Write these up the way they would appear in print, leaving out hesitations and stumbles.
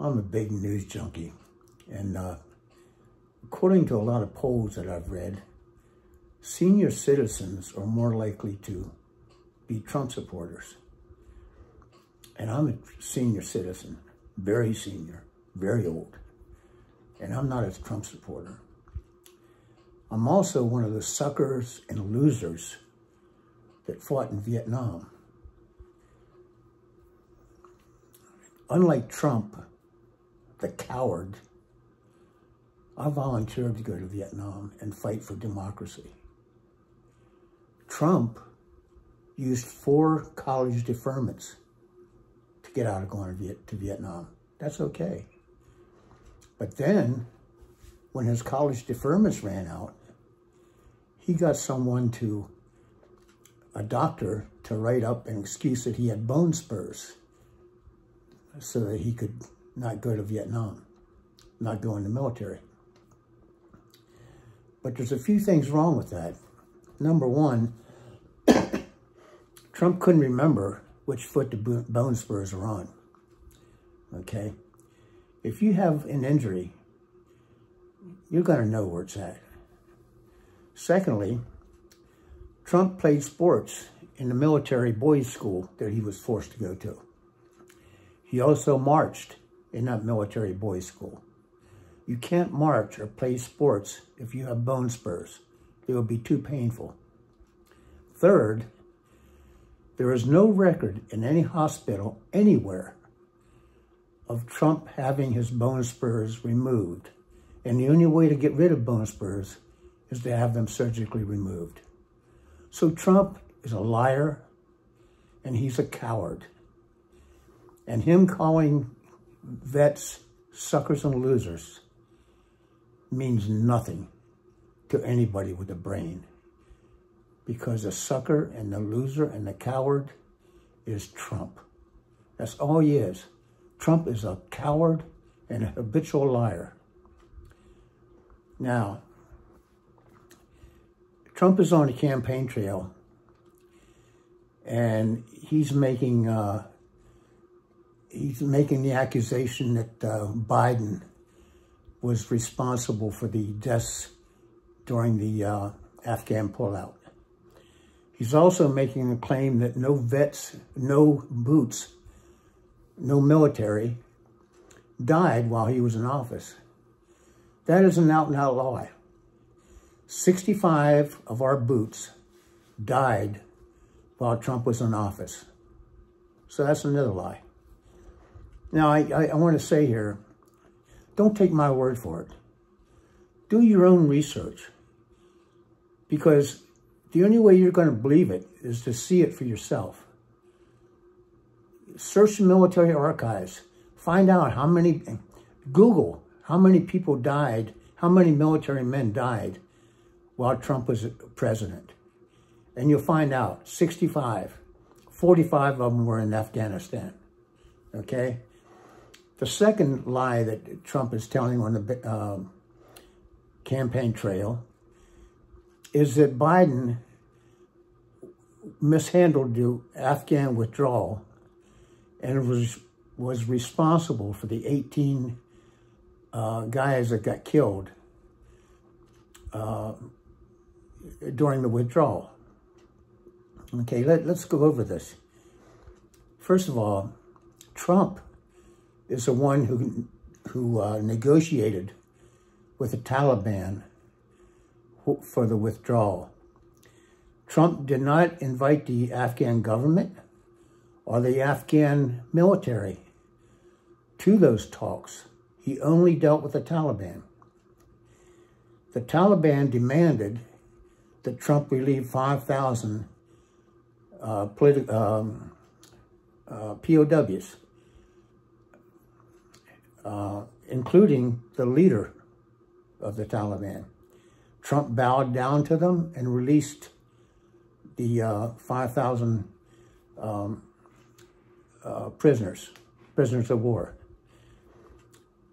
I'm a big news junkie, and according to a lot of polls that I've read, senior citizens are more likely to be Trump supporters. And I'm a senior citizen, very senior, very old, and I'm not a Trump supporter. I'm also one of the suckers and losers that fought in Vietnam. Unlike Trump, the coward, I volunteered to go to Vietnam and fight for democracy. Trump used 4 college deferments to get out of going to Vietnam. That's okay. But then, when his college deferments ran out, he got a doctor, to write up an excuse that he had bone spurs so that he could not go to Vietnam, not go in the military. But there's a few things wrong with that. Number one, Trump couldn't remember which foot the bone spurs are on, okay? If you have an injury, you're gonna know where it's at. Secondly, Trump played sports in the military boys' school that he was forced to go to. He also marched in that military boys' school. You can't march or play sports if you have bone spurs. It will be too painful. Third, there is no record in any hospital anywhere of Trump having his bone spurs removed. And the only way to get rid of bone spurs is to have them surgically removed. So Trump is a liar and he's a coward. And him calling vets suckers and losers means nothing to anybody with a brain, because the sucker and the loser and the coward is Trump. That's all he is. Trump is a coward and a habitual liar. Now, Trump is on the campaign trail, and he's making the accusation that Biden was responsible for the deaths during the Afghan pullout. He's also making a claim that no vets, no boots, no military died while he was in office. That is an out-and-out lie. 65 of our boots died while Trump was in office. So that's another lie. Now, I want to say here, don't take my word for it. Do your own research, because the only way you're going to believe it is to see it for yourself. Search the military archives. Find out Google how many people died, how many military men died while Trump was president. And you'll find out 65, 45 of them were in Afghanistan, okay? The second lie that Trump is telling on the campaign trail is that Biden mishandled the Afghan withdrawal and was responsible for the 18 guys that got killed during the withdrawal. Okay, let's go over this. First of all, Trump is the one who negotiated with the Taliban for the withdrawal. Trump did not invite the Afghan government or the Afghan military to those talks. He only dealt with the Taliban. The Taliban demanded that Trump relieve 5,000 POWs, including the leader of the Taliban. Trump bowed down to them and released the 5,000 prisoners of war.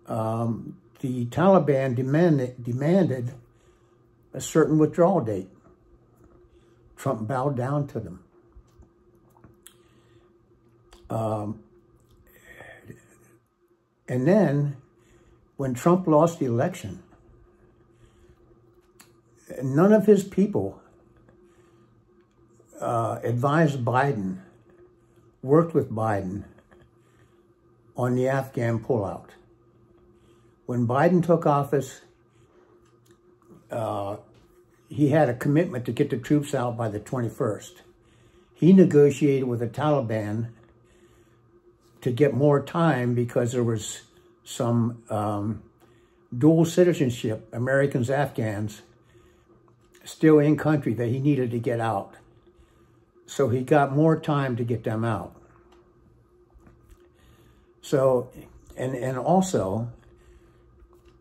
The Taliban demanded a certain withdrawal date. Trump bowed down to them. And then when Trump lost the election, none of his people advised Biden, worked with Biden on the Afghan pullout. When Biden took office, he had a commitment to get the troops out by the 21st. He negotiated with the Taliban to get more time because there was some dual citizenship, Americans, Afghans, still in country that he needed to get out. So he got more time to get them out. So, and also,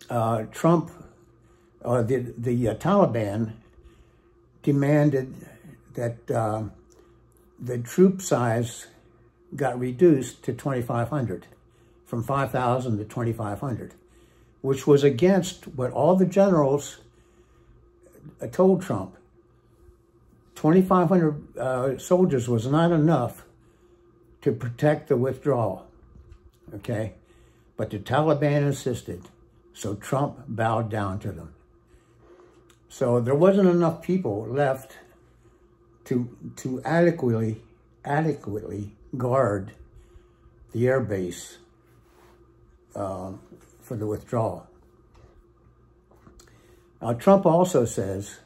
Trump, the Taliban demanded that the troop size got reduced to 2,500, from 5,000 to 2,500, which was against what all the generals told Trump. 2,500 soldiers was not enough to protect the withdrawal, okay? But the Taliban insisted, so Trump bowed down to them. So there wasn't enough people left to adequately guard the air base for the withdrawal. Now, Trump also says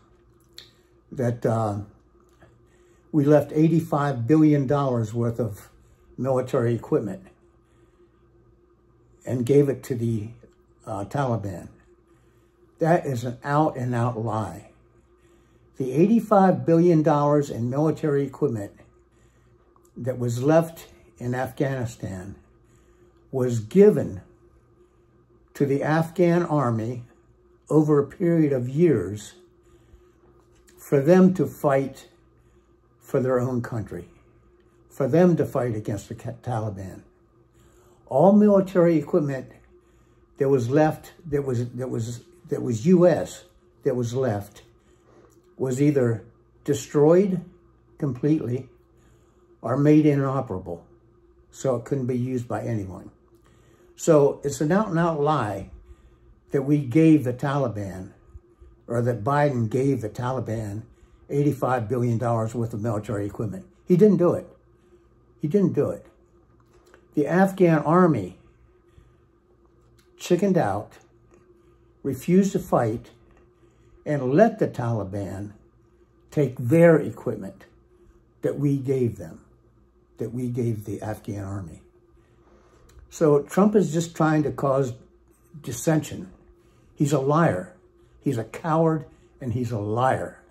that we left $85 billion worth of military equipment and gave it to the Taliban. That is an out-and-out lie. The $85 billion in military equipment that was left in Afghanistan was given to the Afghan army over a period of years for them to fight for their own country, for them to fight against the Taliban. All military equipment that was left, that was U.S., that was left, was either destroyed completely or made inoperable, so it couldn't be used by anyone. So it's an out-and-out lie that we gave the Taliban, or that Biden gave the Taliban $85 billion worth of military equipment. He didn't do it. He didn't do it. The Afghan army chickened out, refused to fight, and let the Taliban take their equipment that we gave them, that we gave the Afghan army. So Trump is just trying to cause dissension. He's a liar. He's a coward, and he's a liar.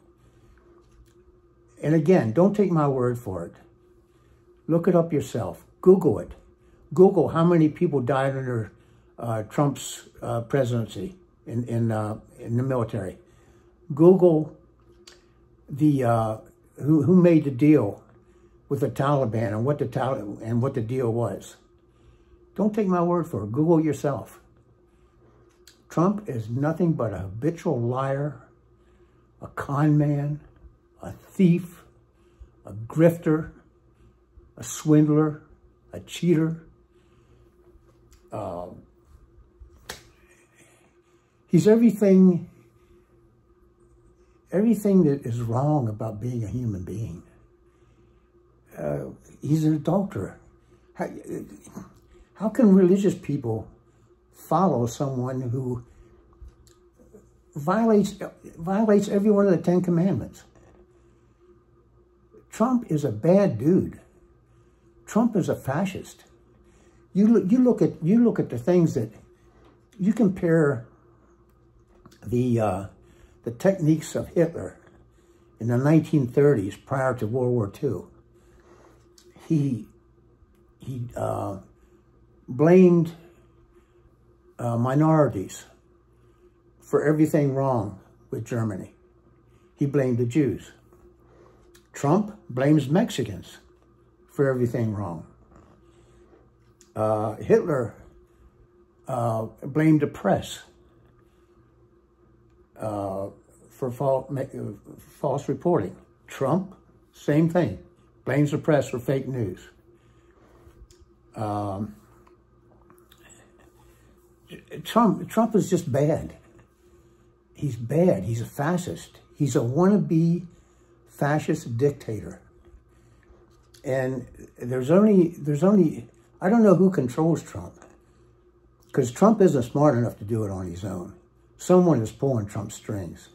And again, don't take my word for it. Look it up yourself. Google it. Google how many people died under Trump's presidency in the military. Google the who made the deal with the Taliban and what the deal was. Don't take my word for it. Google it yourself. Trump is nothing but a habitual liar, a con man, a thief, a grifter, a swindler, a cheater. He's everything that is wrong about being a human being. He's an adulterer. How can religious people follow someone who violates every one of the 10 Commandments? Trump is a bad dude. Trump is a fascist. You look at the things that you compare the techniques of Hitler in the 1930s prior to World War II. He blamed minorities for everything wrong with Germany. He blamed the Jews. Trump blames Mexicans for everything wrong. Hitler blamed the press for false reporting. Trump, same thing, blames the press for fake news. Trump is just bad. He's bad. He's a fascist. He's a wannabe fascist dictator. And there's only, I don't know who controls Trump, because Trump isn't smart enough to do it on his own. Someone is pulling Trump's strings,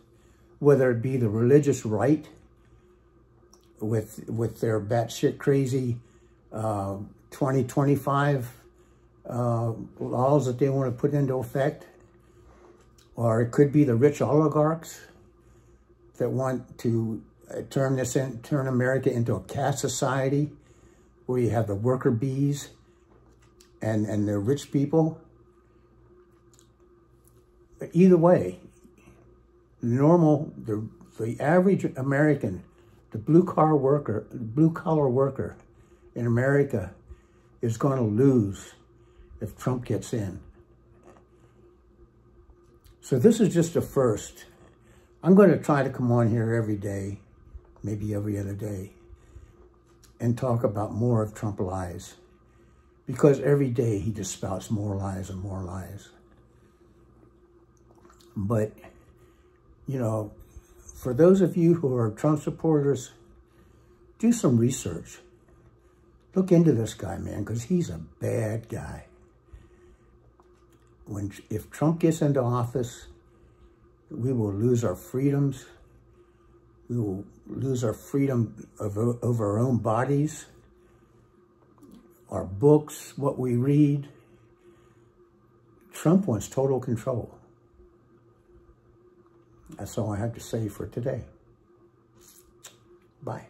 whether it be the religious right with their batshit crazy 2025 laws that they want to put into effect, or it could be the rich oligarchs that want to turn America into a caste society where you have the worker bees and the rich people. But either way, the average American, the blue collar worker in America is going to lose if Trump gets in. So this is just a first. I'm going to try to come on here every day, maybe every other day, and talk about more of Trump lies. Because every day he just spouts more lies and more lies. But, you know, for those of you who are Trump supporters, do some research. Look into this guy, man, because he's a bad guy. If Trump gets into office, we will lose our freedoms. We will lose our freedom over our own bodies, our books, what we read. Trump wants total control. That's all I have to say for today. Bye.